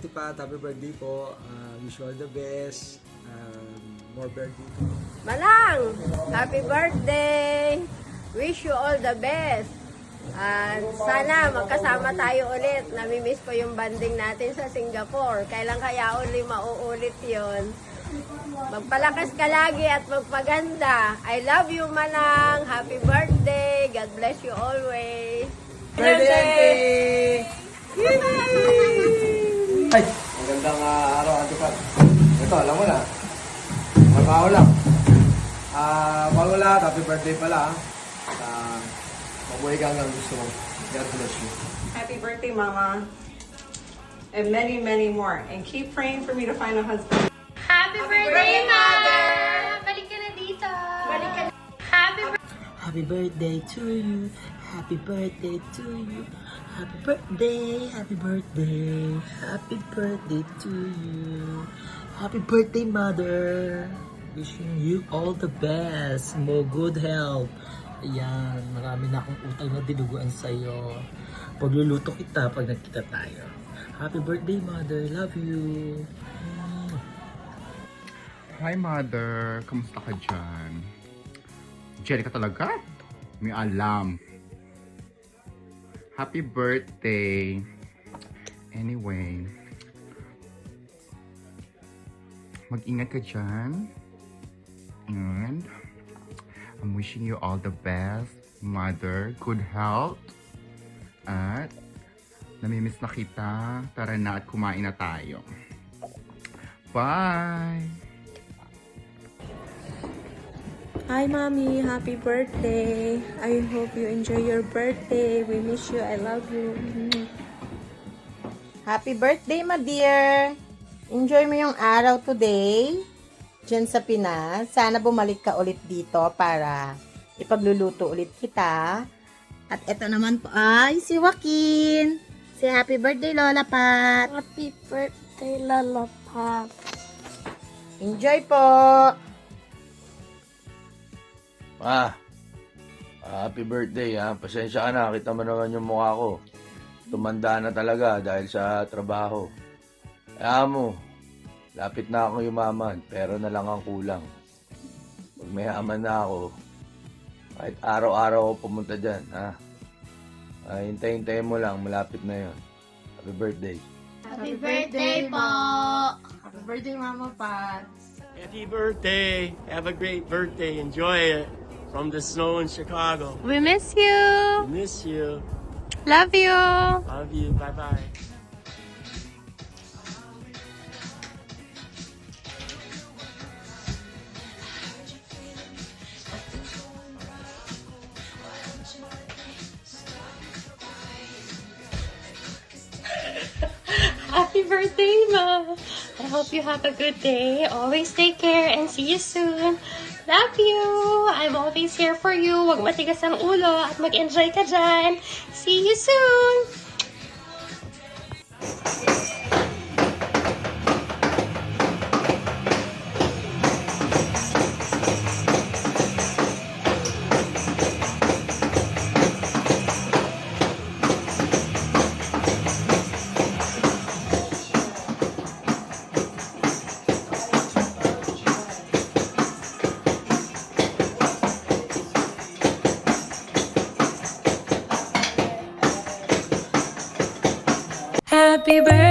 Ate Pat, happy birthday po. Wish you all the best. More birthday. Malang, happy birthday! Wish you all the best. Sana magkasama tayo ulit. Namimiss ko yung banding natin sa Singapore. Kailan kaya uli mauulit yon? Magpalakas ka lagi at magpaganda. I love you, Manang. Happy birthday. God bless you always. Birthday! Ay, magandang araw, Ate Pat. Ito, alam mo na. Magbaho lang. Wala, happy birthday pala. Mabuhay ka hanggang gusto mo. God bless you. Happy birthday, Mama. And many, many more. And keep praying for me to find a husband. Happy birthday, Mother! Balik ka na dito! Balik ka na. Happy birthday to you. Happy birthday to you. Happy birthday. Happy birthday. Happy birthday to you. Happy birthday, Mother. Wishing you all the best. More good health. Ayan, marami na akong utang na dinuguan sa'yo. Pagluluto kita pag nagkita tayo. Happy birthday, Mother. Love you. Hi, Mother. Kamusta ka dyan? Jelly ka talaga? May alam. Happy birthday. Anyway. Mag-ingat ka dyan. And I'm wishing you all the best, Mother. Good health. At namimiss na kita. Tara na at kumain na tayo. Bye! Hi, Mommy. Happy birthday. I hope you enjoy your birthday. We miss you. I love you. Happy birthday, my dear. Enjoy mo yung araw today dyan sa Pinas. Sana bumalik ka ulit dito para ipagluluto ulit kita. At ito naman po ay si Joaquin. Say happy birthday, Lola Pat. Happy birthday, Lola Pat. Enjoy po. Happy birthday ha. Pasensya ka na, kita mo naman yung mukha ko. Tumanda na talaga dahil sa trabaho. Kaya mo, lapit na akong yumaman, pero na lang ang kulang. Pag mayaman na ako, kahit araw-araw ako pumunta dyan, ha? Hintay-hintayin mo lang, malapit na yon. Happy birthday. Happy birthday po! Happy birthday, Mama Pat. Happy birthday. Have a great birthday. Enjoy it. From the snow in Chicago. We miss you! We miss you. Love you! Love you. Bye-bye. Happy birthday, Ma! I hope you have a good day. Always take care and see you soon. Love you! I'm always here for you. Huwag matigas ang ulo at mag-enjoy ka dyan. See you soon! Happy birthday.